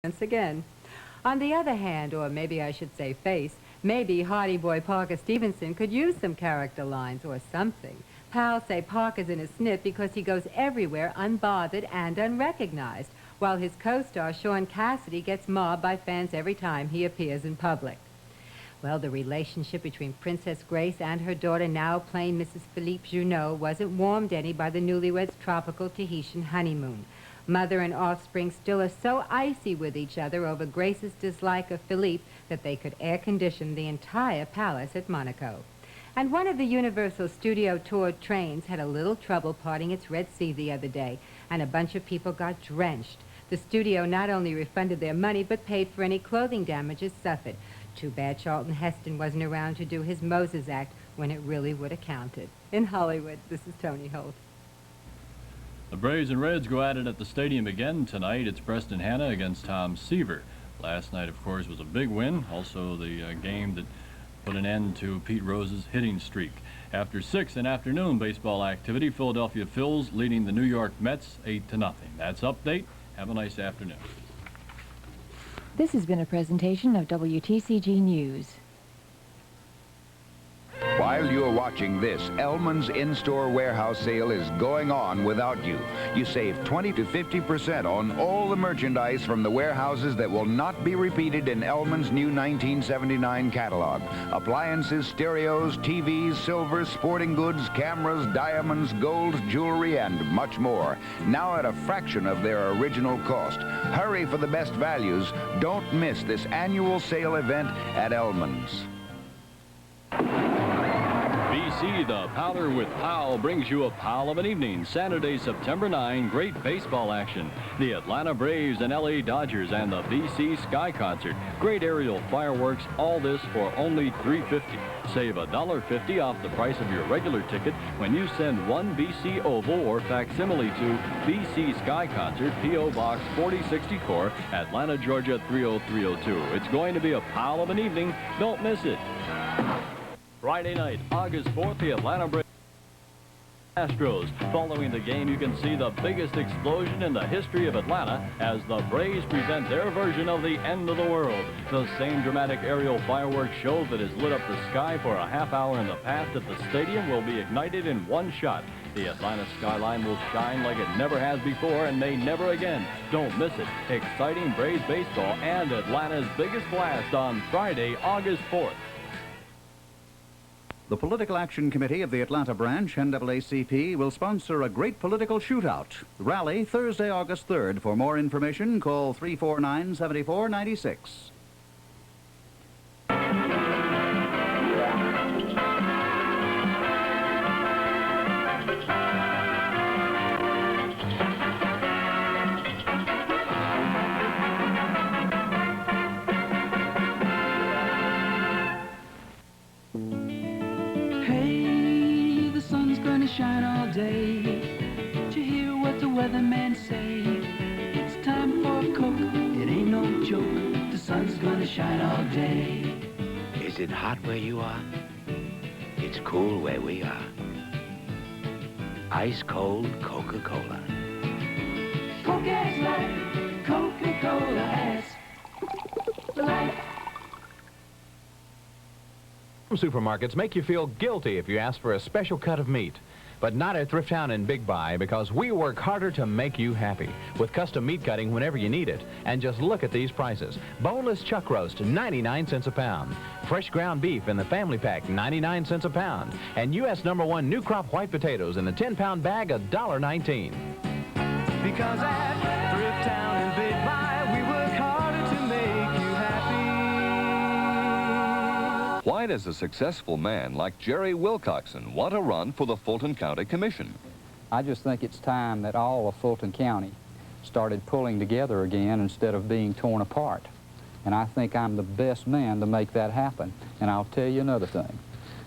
once again. On the other hand, or maybe I should say face, maybe Hardy Boy Parker Stevenson could use some character lines or something. Pals say Parker's in a snit because he goes everywhere unbothered and unrecognized, while his co-star Sean Cassidy gets mobbed by fans every time he appears in public. Well, the relationship between Princess Grace and her daughter, now plain Mrs. Philippe Junot, wasn't warmed any by the newlyweds' tropical Tahitian honeymoon. Mother and offspring still are so icy with each other over Grace's dislike of Philippe that they could air-condition the entire palace at Monaco. And one of the Universal Studio Tour trains had a little trouble parting its Red Sea the other day, and a bunch of people got drenched. The studio not only refunded their money, but paid for any clothing damages suffered. Too bad Charlton Heston wasn't around to do his Moses act when it really would have counted. In Hollywood, this is Tony Holt. The Braves and Reds go at it at the stadium again tonight. It's Preston Hanna against Tom Seaver. Last night, of course, was a big win. Also the game that put an end to Pete Rose's hitting streak. After 6 in afternoon baseball activity, Philadelphia Phils leading the New York Mets 8-0. That's Update. Have a nice afternoon. This has been a presentation of WTCG News. While you're watching this, Elman's in-store warehouse sale is going on without you. You save 20 to 50% on all the merchandise from the warehouses that will not be repeated in Elman's new 1979 catalog. Appliances, stereos, TVs, silver, sporting goods, cameras, diamonds, gold, jewelry, and much more. Now at a fraction of their original cost. Hurry for the best values. Don't miss this annual sale event at Elman's. BC, the Powder with Powell, brings you a pal of an evening. Saturday, September 9, great baseball action. The Atlanta Braves and LA Dodgers and the BC Sky Concert. Great aerial fireworks, all this for only $3.50. Save $1.50 off the price of your regular ticket when you send one BC Oval or facsimile to BC Sky Concert, P.O. Box 4064, Atlanta, Georgia 30302. It's going to be a pal of an evening. Don't miss it. Friday night, August 4th, the Atlanta Braves Astros. Following the game, you can see the biggest explosion in the history of Atlanta as the Braves present their version of the end of the world. The same dramatic aerial fireworks show that has lit up the sky for a half hour in the past at the stadium will be ignited in one shot. The Atlanta skyline will shine like it never has before and may never again. Don't miss it. Exciting Braves baseball and Atlanta's biggest blast on Friday, August 4th. The Political Action Committee of the Atlanta branch, NAACP, will sponsor a great political shootout. Rally Thursday, August 3rd. For more information, call 349-7496. Shine all day. Did you hear what the weatherman say? It's time for a Coke. It ain't no joke. The sun's gonna shine all day. Is it hot where you are? It's cool where we are. Ice cold Coca-Cola. Coke as life. Coca-Cola as life. Some supermarkets make you feel guilty if you ask for a special cut of meat. But not at Thrift Town and Big Buy, because we work harder to make you happy with custom meat cutting whenever you need it. And just look at these prices. Boneless chuck roast, 99 cents a pound. Fresh ground beef in the family pack, 99 cents a pound. And U.S. #1 new crop white potatoes in the 10-pound bag, $1.19. Because at Thrift Town and Big Buy, we work harder to make you happy. Why does a successful man like Jerry Wilcoxon want to run for the Fulton County Commission? I just think it's time that all of Fulton County started pulling together again instead of being torn apart. And I think I'm the best man to make that happen. And I'll tell you another thing.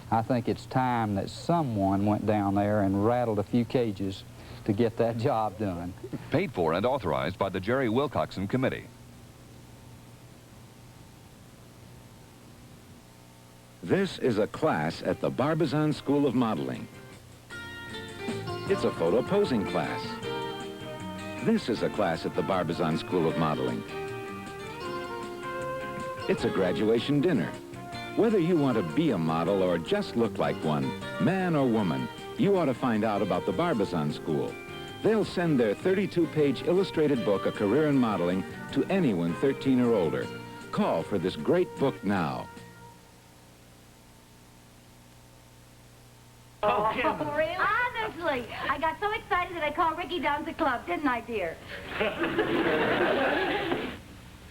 I think it's time that someone went down there and rattled a few cages to get that job done. Paid for and authorized by the Jerry Wilcoxon Committee. This is a class at the Barbizon School of Modeling. It's a photo posing class. This is a class at the Barbizon School of Modeling. It's a graduation dinner. Whether you want to be a model or just look like one, man or woman, you ought to find out about the Barbizon School. They'll send their 32-page illustrated book, A Career in Modeling, to anyone 13 or older. Call for this great book now. Oh, really? Honestly, I got so excited that I called Ricky down to the club, didn't I, dear?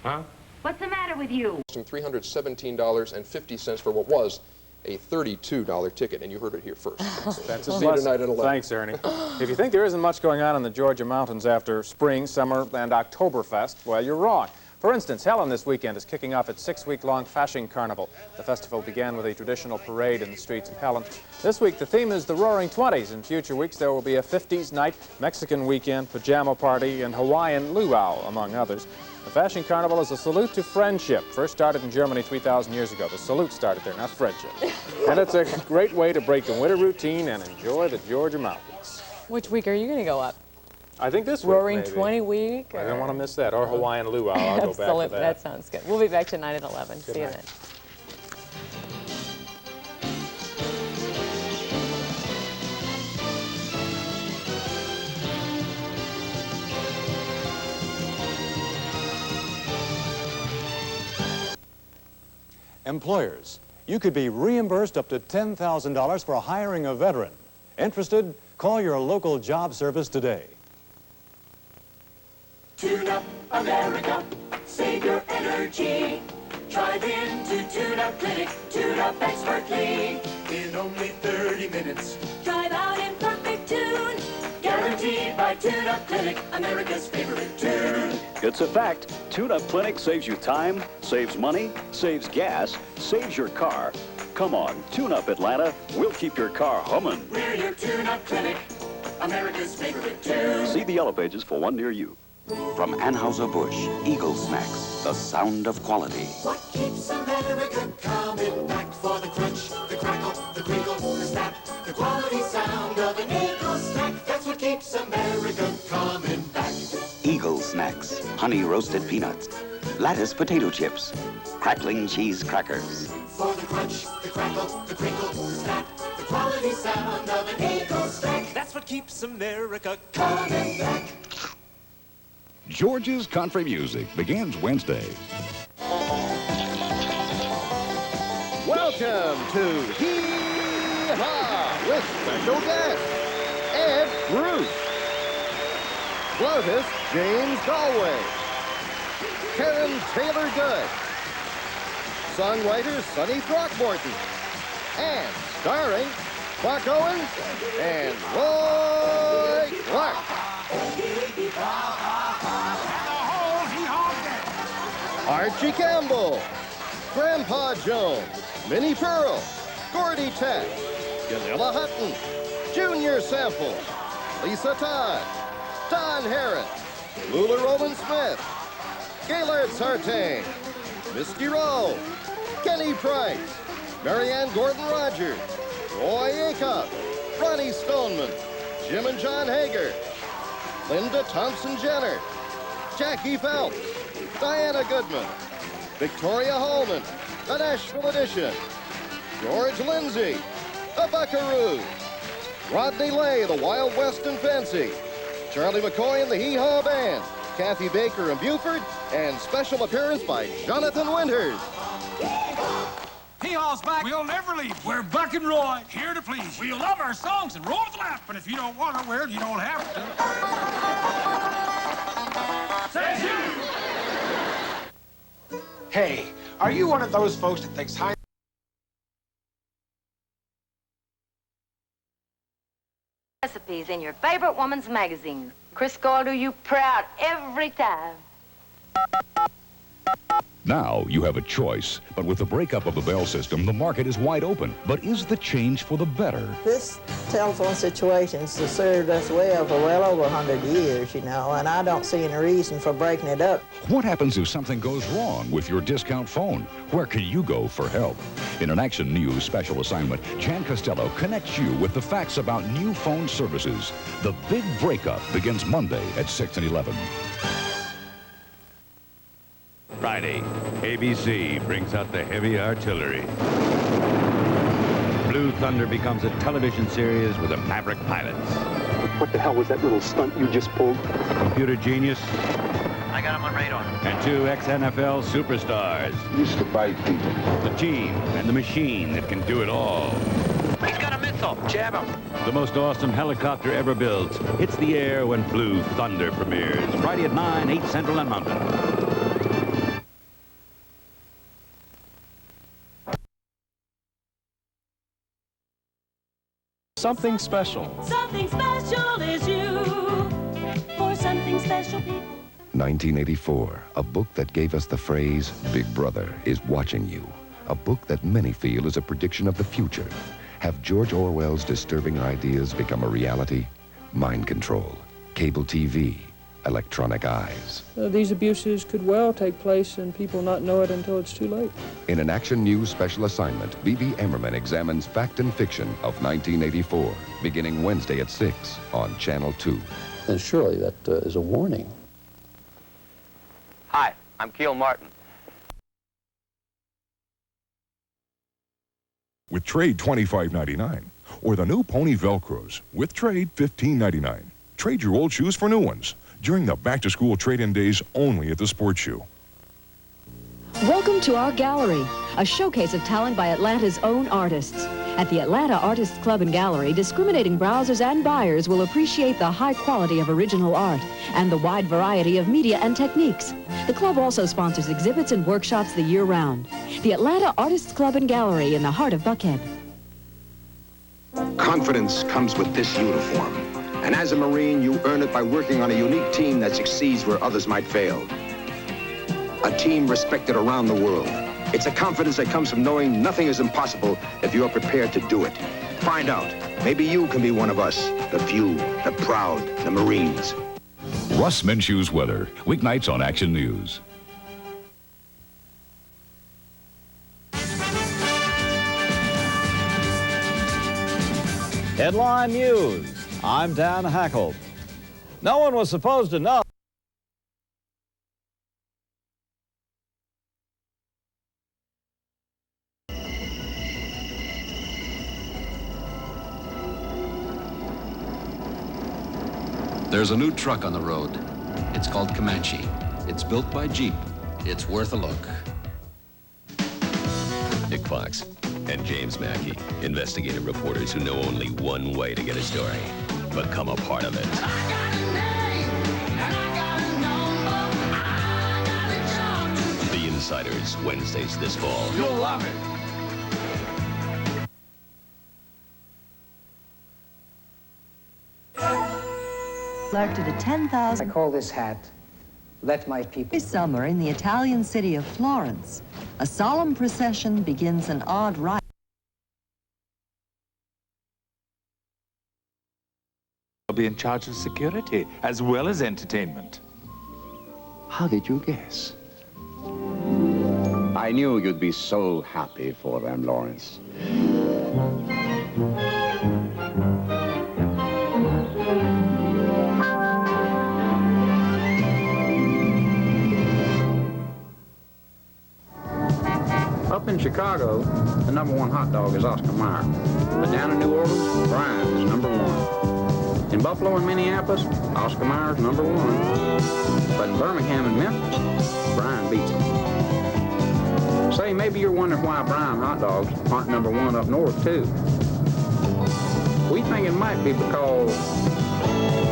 Huh? What's the matter with you? $317.50 for what was a $32 ticket, and you heard it here first. That's See you tonight at 11. Thanks, Ernie. If you think there isn't much going on in the Georgia mountains after spring, summer, and Oktoberfest, well, you're wrong. For instance, Helen this weekend is kicking off its 6-week-long Fasching Carnival. The festival began with a traditional parade in the streets of Helen. This week, the theme is the Roaring Twenties. In future weeks, there will be a 50s night, Mexican weekend, pajama party, and Hawaiian luau, among others. The Fasching Carnival is a salute to friendship. First started in Germany 3,000 years ago. The salute started there, not friendship. And it's a great way to break the winter routine and enjoy the Georgia mountains. Which week are you going to go up? I think this week, Roaring maybe. 20 week? I don't want to miss that. Or Hawaiian luau. I'll go back to Absolutely, that. that sounds good. We'll be back tonight at 11. Good See you night. then. Employers, you could be reimbursed up to $10,000 for hiring a veteran. Interested? Call your local job service today. Tune up America, save your energy. Drive in to Tune Up Clinic, tune up expertly. In only 30 minutes, drive out in perfect tune. Guaranteed by Tune Up Clinic, America's favorite tune. It's a fact. Tune Up Clinic saves you time, saves money, saves gas, saves your car. Come on, Tune Up Atlanta. We'll keep your car humming. We're your Tune Up Clinic, America's favorite tune. See the yellow pages for one near you. From Anheuser-Busch, Eagle Snacks, the sound of quality. What keeps America coming back for the crunch, the crackle, the crinkle, the snap, the quality sound of an Eagle snack? That's what keeps America coming back. Eagle Snacks, honey roasted peanuts, lattice potato chips, crackling cheese crackers. For the crunch, the crackle, the crinkle, the snap, the quality sound of an Eagle snack. That's what keeps America coming back. George's Country Music begins Wednesday. Welcome to Hee-Haw with special guest, Ed Bruce, flautist James Galway, Karen Taylor-Good, songwriter Sonny Throckmorton, and starring Buck Owens and Roy Clark. Archie Campbell, Grandpa Jones, Minnie Pearl, Gordy Tech, Galilla Hutton, Junior Sample, Lisa Todd, Don Harris, Lula Roman Smith, Gaylord Sartain, Misty Rowe, Kenny Price, Marianne Gordon Rogers, Roy Acuff, Ronnie Stoneman, Jim and John Hager, Linda Thompson Jenner, Jackie Phelps, Diana Goodman, Victoria Holman, a Nashville edition, George Lindsay, a Buckaroo, Rodney Lay, the Wild West and Fancy, Charlie McCoy and the Hee-Haw Band, Kathy Baker and Buford, and special appearance by Jonathan Winters. Hee-Haw's back. We'll never leave. We're Buck and Roy, here to please. We love our songs and roll with laugh, but if you don't want to, well, you don't have to. Says you! Hey, are you one of those folks that thinks high Recipes in your favorite woman's magazine. Crisco will do you proud every time. Now you have a choice, but with the breakup of the Bell system, the market is wide open. But is the change for the better? This telephone situation's served us well for well over 100 years, you know, and I don't see any reason for breaking it up. What happens if something goes wrong with your discount phone? Where can you go for help? In an Action News special assignment, Jan Costello connects you with the facts about new phone services. The Big Breakup begins Monday at 6 and 11. Friday, ABC brings out the heavy artillery. Blue Thunder becomes a television series with a maverick pilot. What the hell was that little stunt you just pulled? Computer genius. I got him on radar. And 2 ex-NFL superstars. Used to bite people. The team and the machine that can do it all. He's got a missile. Jab him. The most awesome helicopter ever built hits the air when Blue Thunder premieres. Friday at 9, 8 Central and Mountain. Something special. Something special is you. For something special people. 1984, a book that gave us the phrase, Big Brother is watching you. A book that many feel is a prediction of the future. Have George Orwell's disturbing ideas become a reality? Mind control, cable TV, electronic eyes. These abuses could well take place and people not know it until it's too late. In an Action News special assignment, B.B. Emmerman examines fact and fiction of 1984, beginning Wednesday at 6 on Channel 2. Then surely that is a warning. Hi, I'm Keel Martin. With trade $25.99, or the new Pony Velcros with trade $15.99. Trade your old shoes for new ones during the back-to-school trade-in days only at the Sports Shoe. Welcome to our gallery, a showcase of talent by Atlanta's own artists. At the Atlanta Artists Club and Gallery, discriminating browsers and buyers will appreciate the high quality of original art and the wide variety of media and techniques. The club also sponsors exhibits and workshops the year round. The Atlanta Artists Club and Gallery in the heart of Buckhead. Confidence comes with this uniform. And as a Marine, you earn it by working on a unique team that succeeds where others might fail. A team respected around the world. It's a confidence that comes from knowing nothing is impossible if you're prepared to do it. Find out. Maybe you can be one of us. The few, the proud, the Marines. Russ Minshew's weather, weeknights on Action News. Headline News. I'm Dan Hackle. No one was supposed to know. There's a new truck on the road. It's called Comanche. It's built by Jeep. It's worth a look. Nick Fox and James Mackey, investigative reporters who know only one way to get a story, become a part of it. The Insiders, Wednesdays this fall. You'll love it. Elected to 10,000. I call this hat, Let My People. This summer in the Italian city of Florence, a solemn procession begins an odd rite. I'll be in charge of security as well as entertainment. How did you guess? I knew you'd be so happy for them, Lawrence. Up in Chicago, the #1 hot dog is Oscar Mayer. But down in New Orleans, Brian is #1. In Buffalo and Minneapolis, Oscar Mayer is #1. But in Birmingham and Memphis, Brian beats him. Say, maybe you're wondering why Brian hot dogs aren't #1 up north, too. We think it might be because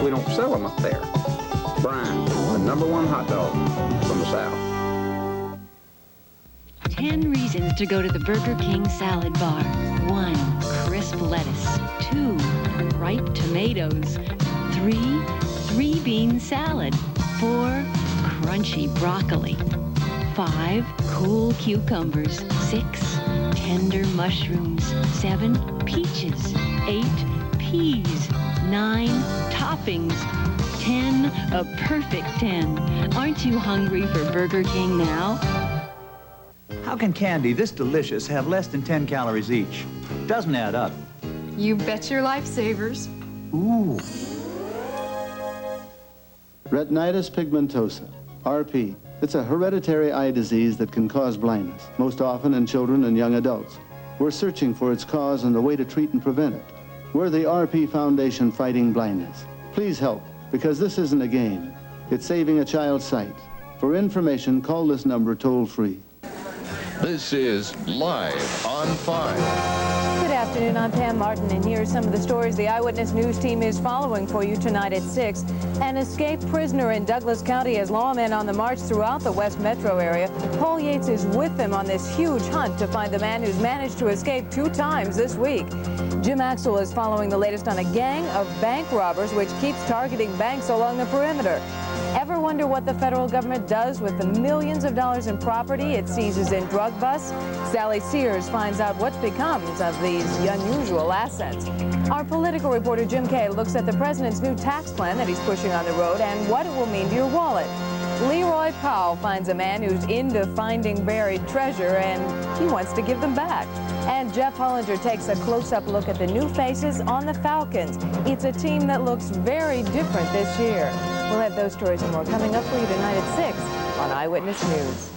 we don't sell them up there. Brian, the #1 hot dog from the South. 10 reasons to go to the Burger King salad bar. 1, crisp lettuce. 2, ripe tomatoes. 3, 3-bean salad. 4, crunchy broccoli. 5, cool cucumbers. 6, tender mushrooms. 7, peaches. 8, peas. 9, toppings. 10, a perfect 10. Aren't you hungry for Burger King now? How can candy this delicious have less than 10 calories each? Doesn't add up. You bet your lifesavers. Ooh. Retinitis pigmentosa, RP, It's a hereditary eye disease that can cause blindness, most often in children and young adults. We're searching for its cause and a way to treat and prevent it. We're the RP Foundation Fighting Blindness. Please help, because this isn't a game. It's saving a child's sight. For information, call this number toll-free. This is Live on 5. Good afternoon, I'm Pam Martin, and here are some of the stories the Eyewitness News team is following for you tonight at 6. An escaped prisoner in Douglas County has lawmen on the march throughout the West Metro area. Paul Yates is with them on this huge hunt to find the man who's managed to escape 2 times this week. Jim Axel is following the latest on a gang of bank robbers which keeps targeting banks along the perimeter. Ever wonder what the federal government does with the millions of dollars in property it seizes in drug busts? Sally Sears finds out what becomes of these unusual assets. Our political reporter Jim Kay looks at the president's new tax plan that he's pushing on the road and what it will mean to your wallet. Leroy Powell finds a man who's into finding buried treasure and he wants to give them back. And Jeff Hollinger takes a close-up look at the new faces on the Falcons. It's a team that looks very different this year. We'll have those stories and more coming up for you tonight at 6 on Eyewitness News.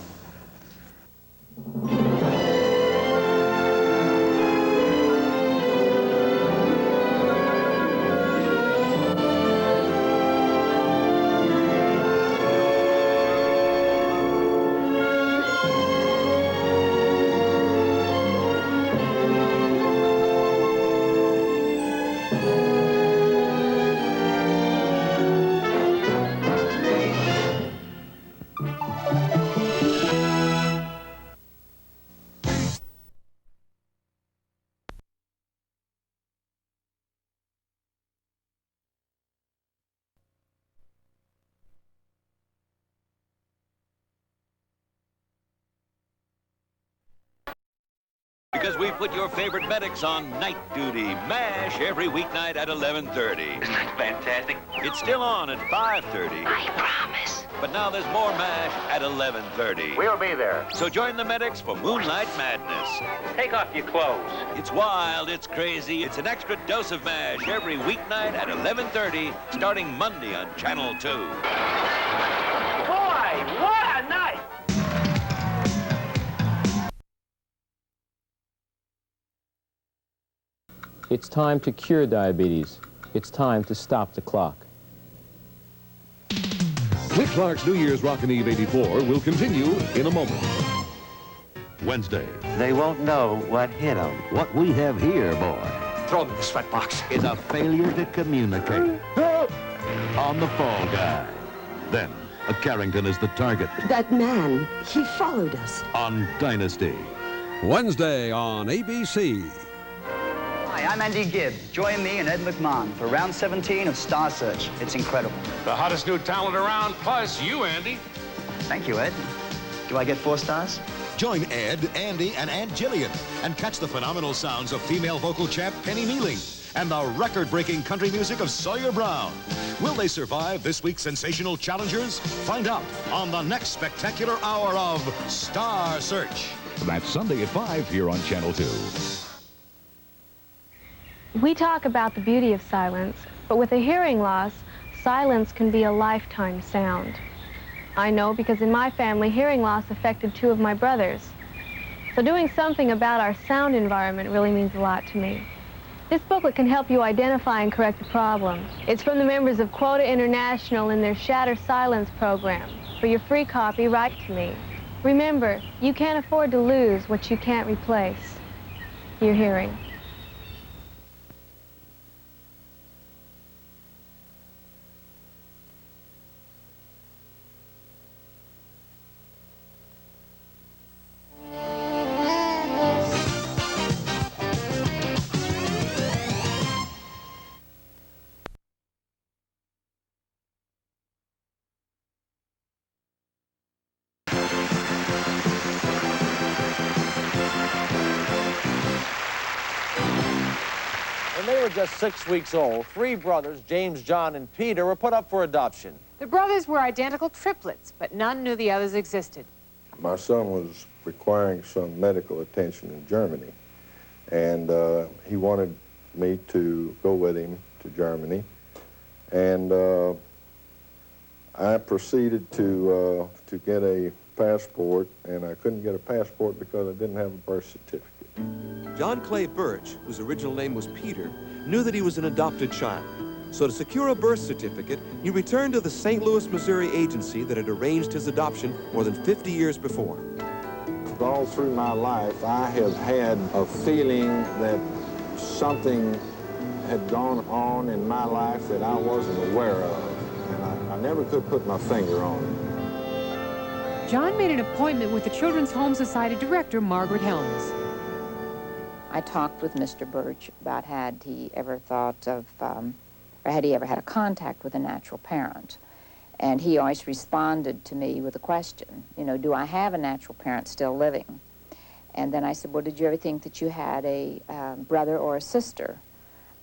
Because we put your favorite medics on night duty. MASH every weeknight at 11:30. Isn't that fantastic? It's still on at 5:30. I promise. But now there's more MASH at 11:30. We'll be there. So join the medics for Moonlight Madness. Take off your clothes. It's wild, it's crazy, it's an extra dose of MASH every weeknight at 11:30, starting Monday on Channel 2. Boy, what a night! It's time to cure diabetes. It's time to stop the clock. Dick Clark's New Year's Rockin' Eve 84 will continue in a moment. Wednesday. They won't know what hit them. What we have here, boy, Throw them in the sweatbox. is a failure to communicate. On the Fall Guy. Then, a Carrington is the target. That man, he followed us. On Dynasty. Wednesday on ABC. Hi, I'm Andy Gibb. Join me and Ed McMahon for round 17 of Star Search. It's incredible. The hottest new talent around, plus you, Andy. Thank you, Ed. Do I get 4 stars? Join Ed, Andy, and Aunt Jillian and catch the phenomenal sounds of female vocal champ Penny Mealing and the record-breaking country music of Sawyer Brown. Will they survive this week's sensational challengers? Find out on the next spectacular hour of Star Search. That's Sunday at 5 here on Channel 2. We talk about the beauty of silence, but with a hearing loss, silence can be a lifetime sound. I know because in my family, hearing loss affected 2 of my brothers. So doing something about our sound environment really means a lot to me. This booklet can help you identify and correct the problem. It's from the members of Quota International in their Shatter Silence program. For your free copy, write to me. Remember, you can't afford to lose what you can't replace. Your hearing. When they were just 6 weeks old, 3 brothers, James, John, and Peter, were put up for adoption. The brothers were identical triplets, but none knew the others existed. My son was requiring some medical attention in Germany, and he wanted me to go with him to Germany. And I proceeded to get a passport, and I couldn't get a passport because I didn't have a birth certificate. John Clay Birch, whose original name was Peter, knew that he was an adopted child. So to secure a birth certificate, he returned to the St. Louis, Missouri agency that had arranged his adoption more than 50 years before. All through my life, I have had a feeling that something had gone on in my life that I wasn't aware of, and I never could put my finger on it. John made an appointment with the Children's Home Society director, Margaret Helms. I talked with Mr. Birch about had he ever thought of, or had he ever had a contact with a natural parent. And he always responded to me with a question, you know, do I have a natural parent still living? And then I said, well, did you ever think that you had a brother or a sister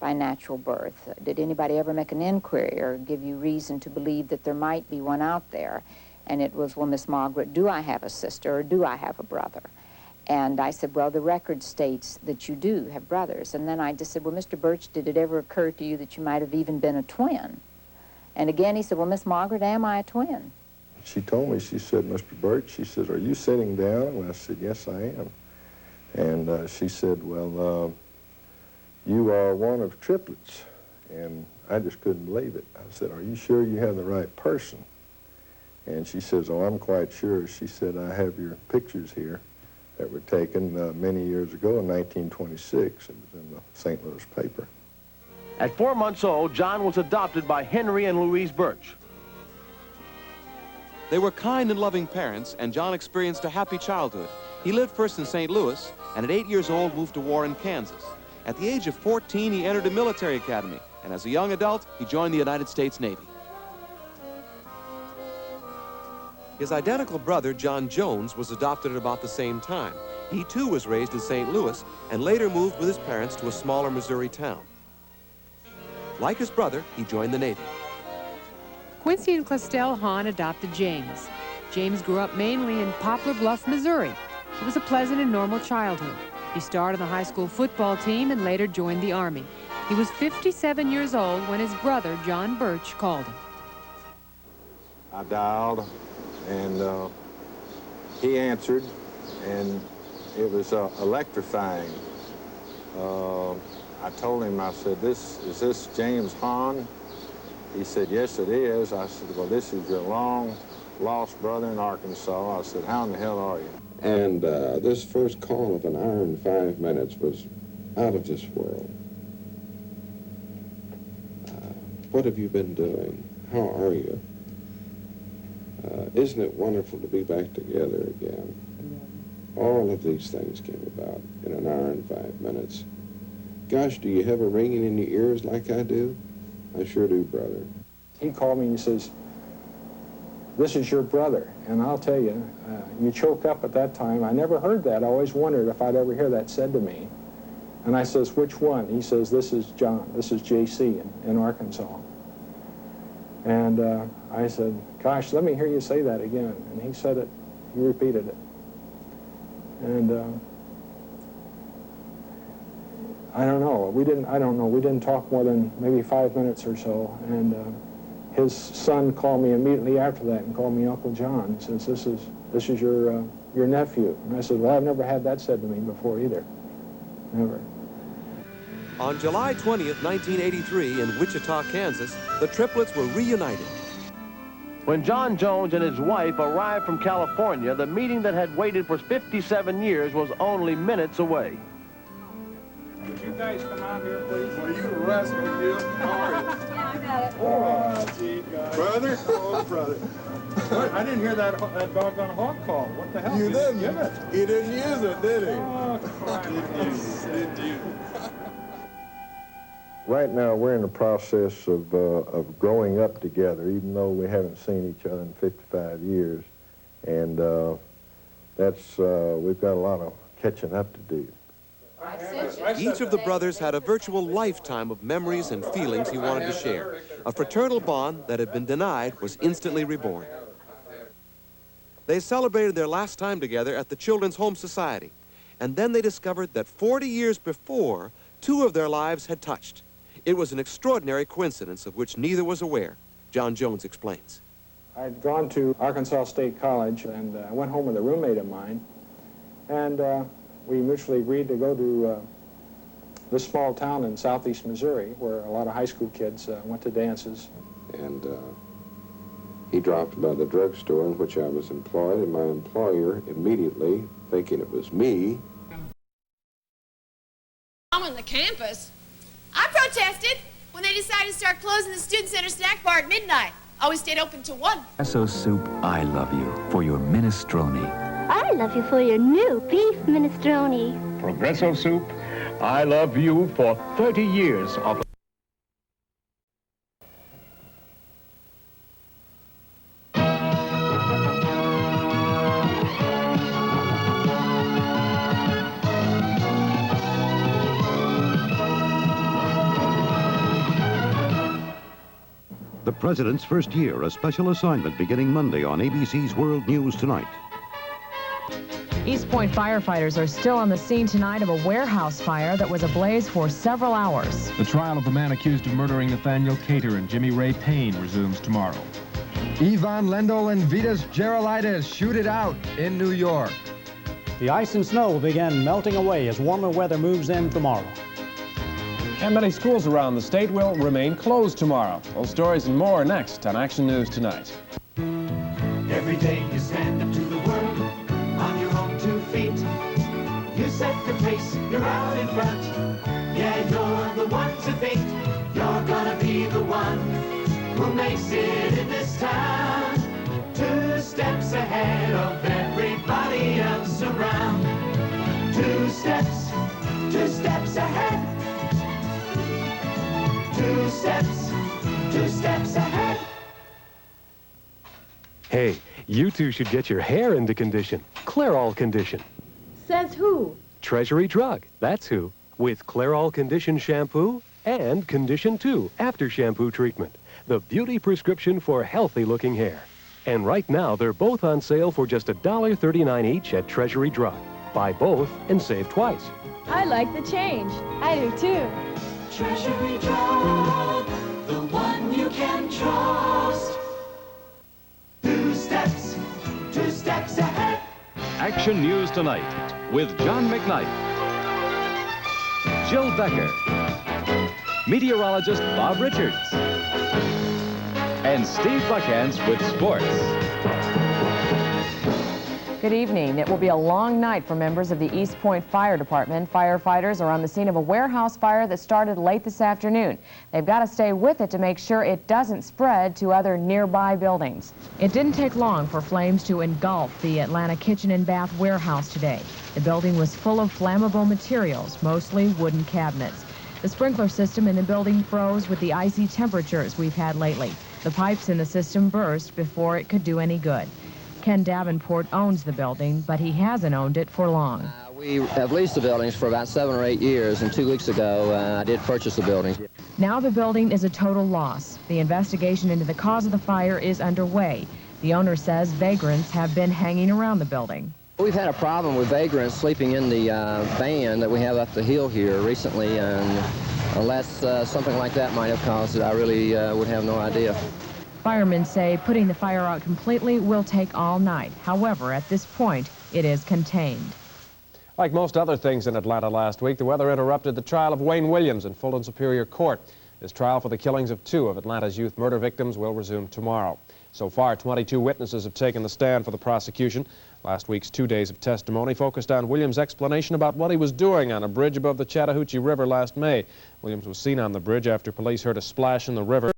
by natural birth? Did anybody ever make an inquiry or give you reason to believe that there might be one out there? And it was, well, Miss Margaret, do I have a sister or do I have a brother? And I said, well, the record states that you do have brothers. And then I just said, well, Mr. Birch, did it ever occur to you that you might have even been a twin? And again, he said, well, Miss Margaret, am I a twin? She told me, she said, Mr. Birch, she said, are you sitting down? And I said, yes, I am. And she said, well, you are one of triplets. And I just couldn't believe it. I said, are you sure you have the right person? And she says, oh, I'm quite sure. She said, I have your pictures here that were taken many years ago in 1926. It was in the St. Louis paper. At 4 months old, John was adopted by Henry and Louise Birch. They were kind and loving parents, and John experienced a happy childhood. He lived first in St. Louis, and at 8 years old moved to Warren, Kansas. At the age of 14, he entered a military academy, and as a young adult, he joined the United States Navy. His identical brother, John Jones, was adopted at about the same time. He too was raised in St. Louis, and later moved with his parents to a smaller Missouri town. Like his brother, he joined the Navy. Quincy and Clestelle Hahn adopted James. James grew up mainly in Poplar Bluff, Missouri. It was a pleasant and normal childhood. He starred on the high school football team and later joined the Army. He was 57 years old when his brother, John Birch, called him. I dialed, and he answered, and it was electrifying. I told him, I said, is this James Hahn? He said, yes, it is. I said, well, this is your long-lost brother in Arkansas. I said, how in the hell are you? And this first call of an hour and 5 minutes was out of this world. What have you been doing? How are you? Isn't it wonderful to be back together again? All of these things came about in an hour and 5 minutes. Gosh, do you have a ringing in your ears like I do? I sure do, brother. He called me and he says, this is your brother. And I'll tell you, you choke up at that time. I never heard that. I always wondered if I'd ever hear that said to me. And I says, which one? He says, this is John. This is J.C. in Arkansas. And I said, gosh, let me hear you say that again. And he said it. He repeated it. And I don't know. We didn't talk more than maybe 5 minutes or so. And his son called me immediately after that and called me Uncle John. He says, this is your nephew. And I said, well, I've never had that said to me before either. Never. On July 20th, 1983, in Wichita, Kansas, the triplets were reunited. When John Jones and his wife arrived from California, the meeting that had waited for 57 years was only minutes away. Would you guys come out here, please? Are you wrestling, dude? How are you? Yeah, I got it. Oh, gee, guys. Brother? Oh, brother. What? I didn't hear that doggone hawk call. What the hell? You didn't. Give it. He didn't use it, did he? Oh, crap. Did you? Right now, we're in the process of growing up together, even though we haven't seen each other in 55 years. And we've got a lot of catching up to do. Each of the brothers had a virtual lifetime of memories and feelings he wanted to share. A fraternal bond that had been denied was instantly reborn. They celebrated their last time together at the Children's Home Society, and then they discovered that 40 years before, two of their lives had touched. It was an extraordinary coincidence of which neither was aware, John Jones explains. I'd gone to Arkansas State College, and I went home with a roommate of mine, and we mutually agreed to go to this small town in southeast Missouri where a lot of high school kids went to dances. And he dropped by the drugstore in which I was employed, and my employer immediately, thinking it was me. On the campus, I protested when they decided to start closing the Student Center snack bar at midnight. Always stayed open till 1. Progresso Soup, I love you for your minestrone. I love you for your new beef minestrone. Progresso Soup, I love you for 30 years of... The President's First Year, a special assignment beginning Monday on ABC's World News Tonight. East Point firefighters are still on the scene tonight of a warehouse fire that was ablaze for several hours. The trial of the man accused of murdering Nathaniel Cater and Jimmy Ray Payne resumes tomorrow. Ivan Lendl and Vitas Gerulaitis shoot it out in New York. The ice and snow will begin melting away as warmer weather moves in tomorrow. And many schools around the state will remain closed tomorrow. Those stories and more next on Action News Tonight. Every day you stand up to the world on your own 2 feet. You set the pace, you're out in front. Yeah, you're the one to beat. You're gonna be the one who makes it in this town. 2 steps ahead of everybody else around. 2 steps ahead. 2 steps ahead. Hey, you two should get your hair into condition. Clairol Condition. Says who? Treasury Drug, that's who. With Clairol Condition Shampoo and Condition 2 After Shampoo Treatment. The beauty prescription for healthy-looking hair. And right now, they're both on sale for just $1.39 each at Treasury Drug. Buy both and save twice. I like the change. I do too. Treasury Drug, the one you can trust. 2 steps ahead. Action News Tonight with John McKnight, Jill Becker, meteorologist Bob Richards, and Steve Buckhantz with sports. Good evening. It will be a long night for members of the East Point Fire Department. Firefighters are on the scene of a warehouse fire that started late this afternoon. They've got to stay with it to make sure it doesn't spread to other nearby buildings. It didn't take long for flames to engulf the Atlanta Kitchen and Bath warehouse today. The building was full of flammable materials, mostly wooden cabinets. The sprinkler system in the building froze with the icy temperatures we've had lately. The pipes in the system burst before it could do any good. Ken Davenport owns the building, but he hasn't owned it for long. We have leased the buildings for about 7 or 8 years, and 2 weeks ago I did purchase the building. Now the building is a total loss. The investigation into the cause of the fire is underway. The owner says vagrants have been hanging around the building. We've had a problem with vagrants sleeping in the van that we have up the hill here recently, and unless something like that might have caused it, I really would have no idea. Firemen say putting the fire out completely will take all night. However, at this point, it is contained. Like most other things in Atlanta last week, the weather interrupted the trial of Wayne Williams in Fulton Superior Court. His trial for the killings of 2 of Atlanta's youth murder victims will resume tomorrow. So far, 22 witnesses have taken the stand for the prosecution. Last week's 2 days of testimony focused on Williams' explanation about what he was doing on a bridge above the Chattahoochee River last May. Williams was seen on the bridge after police heard a splash in the river.